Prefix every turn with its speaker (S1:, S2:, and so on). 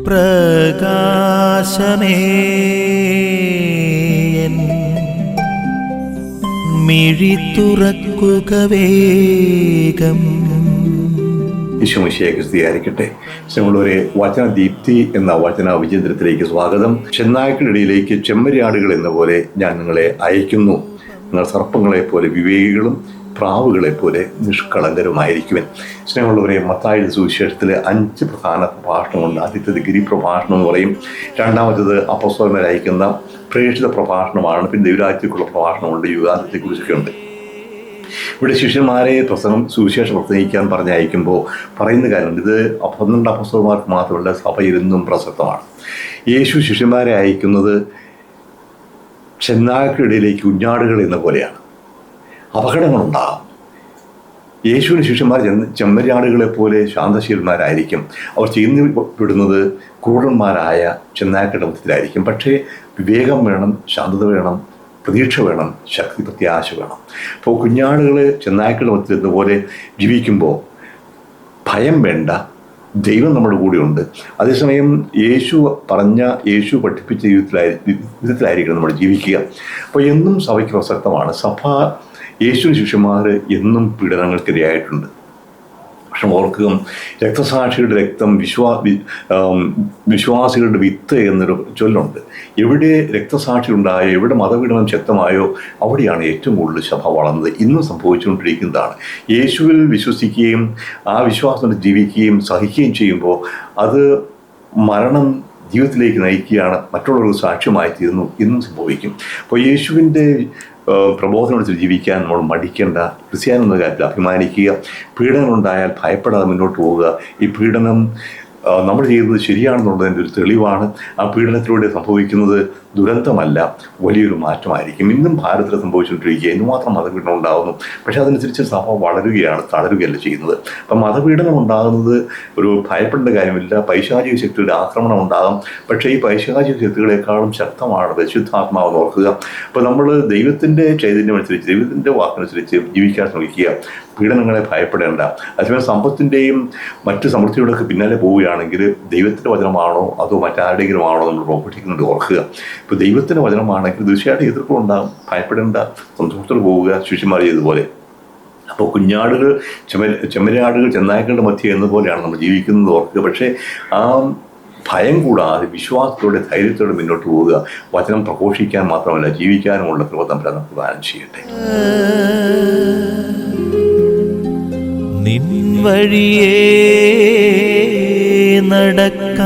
S1: പ്രകാശമേ മിഴി തുറക്കുക വേഗം.
S2: ഈശോമിശിഹായ്ക്ക് സ്തുതിയായിരിക്കട്ടെ. ഞങ്ങളൊരു വചനദീപ്തി എന്ന വചന വിചിന്തനത്തിലേക്ക് സ്വാഗതം. ചെന്നായ്ക്കളിടയിലേക്ക് ചെമ്മരിയാടുകൾ എന്ന പോലെ ഞാൻ നിങ്ങളെ അയക്കുന്നു. നിങ്ങൾ സർപ്പങ്ങളെ പോലെ വിവേകികളും പ്രാവുകളെ പോലെ നിഷ്കളങ്കരുമായിരിക്കുവൻ. സ്നേഹമുള്ളവരെ, മത്തായിയുടെ സുവിശേഷത്തിലെ 5 പ്രധാന പ്രഭാഷണമുണ്ട്. ആദ്യത്തേത് ഗിരിപ്രഭാഷണം എന്ന് പറയും. രണ്ടാമത്തേത് അപ്പോസ്തലന്മാരെ അയക്കുന്ന പ്രേക്ഷിത പ്രഭാഷണമാണ്. പിന്നെ ദൈവരാജ്യത്തിലേക്കുള്ള പ്രഭാഷണമുണ്ട്, യുഗാന്തത്തെക്കുറിച്ചൊക്കെ ഉണ്ട്. ഇവിടെ ശിഷ്യന്മാരെ സുവിശേഷം പ്രസംഗിക്കാൻ പറഞ്ഞയക്കുമ്പോൾ പറയുന്ന കാര്യമുണ്ട്. ഇത് 12 അപ്പോസ്തലന്മാർക്ക് മാത്രമല്ല, സഭയിലെന്നും പ്രസക്തമാണ്. യേശു ശിഷ്യന്മാരെ അയക്കുന്നത് ചെന്നായ്ക്കളിടയിലേക്ക് കുഞ്ഞാടുകൾ എന്ന പോലെയാണ്. അപകടങ്ങളുണ്ടാകും. യേശുവിന് ശിഷ്യന്മാർ ചെമ്മരിയാടുകളെ പോലെ ശാന്തശീലന്മാരായിരിക്കും. അവർ ചെയ്യുന്നപ്പെടുന്നത് ക്രൂരന്മാരായ ചെന്നായ്ക്കളുടെ മധ്യത്തിലായിരിക്കും. പക്ഷേ വിവേകം വേണം, ശാന്തത വേണം, പ്രതീക്ഷ വേണം, ശക്തി പ്രത്യാശ വേണം. അപ്പോൾ കുഞ്ഞാടുകൾ ചെന്നായ്ക്കളുടെ മധ്യത്തിൽ എന്നപോലെ ജീവിക്കുമ്പോൾ ഭയം വേണ്ട, ദൈവം നമ്മുടെ കൂടെയുണ്ട്. അതേസമയം യേശു പഠിപ്പിച്ച വിധത്തിലായിരിക്കണം നമ്മൾ ജീവിക്കുക. അപ്പോൾ എന്നും സഭയ്ക്ക് പ്രസക്തമാണ്. സഭ യേശുവിന് ശിഷ്യന്മാർ എന്നും പീഡനങ്ങൾക്കിരയായിട്ടുണ്ട്. പക്ഷെ ഓർക്കുക, രക്തസാക്ഷികളുടെ രക്തം വിശ്വാസികളുടെ വിത്ത് എന്നൊരു ചൊല്ലുണ്ട്. എവിടെ രക്തസാക്ഷികളുണ്ടായോ, എവിടെ മതപീഡനം ശക്തമായോ അവിടെയാണ് ഏറ്റവും കൂടുതൽ സഭ വളർന്നത്. ഇന്നും സംഭവിച്ചുകൊണ്ടിരിക്കുന്നതാണ്. യേശുവിൽ വിശ്വസിക്കുകയും ആ വിശ്വാസത്തിൽ ജീവിക്കുകയും സഹിക്കുകയും ചെയ്യുമ്പോൾ അത് മരണം ജീവിതത്തിലേക്ക് നയിക്കുകയാണ്, മറ്റുള്ളവർക്ക് സാക്ഷ്യമായി തീർന്നു. ഇന്നും സംഭവിക്കും. അപ്പോൾ യേശുവിൻ്റെ പ്രബോധനത്തിൽ ജീവിക്കാൻ നമ്മൾ മടിക്കേണ്ട. ക്രിസ്ത്യാനി എന്ന കാര്യത്തിൽ അഭിമാനിക്കുക. പീഡനമുണ്ടായാൽ ഭയപ്പെടാതെ മുന്നോട്ട് പോവുക. ഈ പീഡനം നമ്മൾ ചെയ്യുന്നത് ശരിയാണെന്നുള്ളതിൻ്റെ ഒരു തെളിവാണ്. ആ പീഡനത്തിലൂടെ സംഭവിക്കുന്നത് ദുരന്തമല്ല, വലിയൊരു മാറ്റമായിരിക്കും. ഇന്നും ഭാരതത്തിൽ സംഭവിച്ചുകൊണ്ടിരിക്കുക. എന്തുമാത്രം മതപീഡനം ഉണ്ടാകുന്നു. പക്ഷേ അതനുസരിച്ച് സഭ വളരുകയാണ്, തളരുകയല്ല ചെയ്യുന്നത്. അപ്പം മതപീഡനം ഉണ്ടാകുന്നത് ഒരു ഭയപ്പെടേണ്ട കാര്യമില്ല. പൈശാചിക ശക്തിയുടെ ആക്രമണം ഉണ്ടാകും. പക്ഷേ ഈ പൈശാചിക ശക്തികളെക്കാളും ശക്തമാണ് പരിശുദ്ധാത്മാവെന്ന് ഓർക്കുക. അപ്പോൾ നമ്മൾ ദൈവത്തിൻ്റെ ചൈതന്യമനുസരിച്ച്, ദൈവത്തിൻ്റെ വാക്കനുസരിച്ച് ജീവിക്കാൻ ശ്രമിക്കുക. പീഡനങ്ങളെ ഭയപ്പെടേണ്ട. അതേസമയം സമ്പത്തിൻ്റെയും മറ്റ് സമൃദ്ധിയുടെയൊക്കെ പിന്നാലെ പോവുകയാണെങ്കിൽ ദൈവത്തിൻ്റെ വചനമാണോ അതോ മറ്റാരുടെയെങ്കിലും ആണോ നമ്മൾ പ്രവർത്തിക്കുന്നുണ്ട് ഓർക്കുക. ഇപ്പോൾ ദൈവത്തിൻ്റെ വചനമാണെങ്കിൽ തീർച്ചയായിട്ടും എതിർപ്പുണ്ടാകും. ഭയപ്പെടേണ്ട, സന്തോഷത്തോടെ പോവുക, ശിഷ്യന്മാർ ചെയ്തതുപോലെ. അപ്പോൾ കുഞ്ഞാടുകൾ ചെമ്മരിയാടുകൾ ചെന്നായ്ക്കളുടെ മധ്യ എന്നതുപോലെയാണ് നമ്മൾ ജീവിക്കുന്നത് ഓർക്കുക. പക്ഷേ ആ ഭയം കൂടാതെ വിശ്വാസത്തോടെ ധൈര്യത്തോടെ മുന്നോട്ട് പോവുക. വചനം പ്രഘോഷിക്കാൻ മാത്രമല്ല, ജീവിക്കാനുമുള്ള കൃപ തമ്പുരാൻ നമുക്ക് ദാനം ചെയ്യട്ടെ.
S1: നിൻ വഴിയേ നടക്ക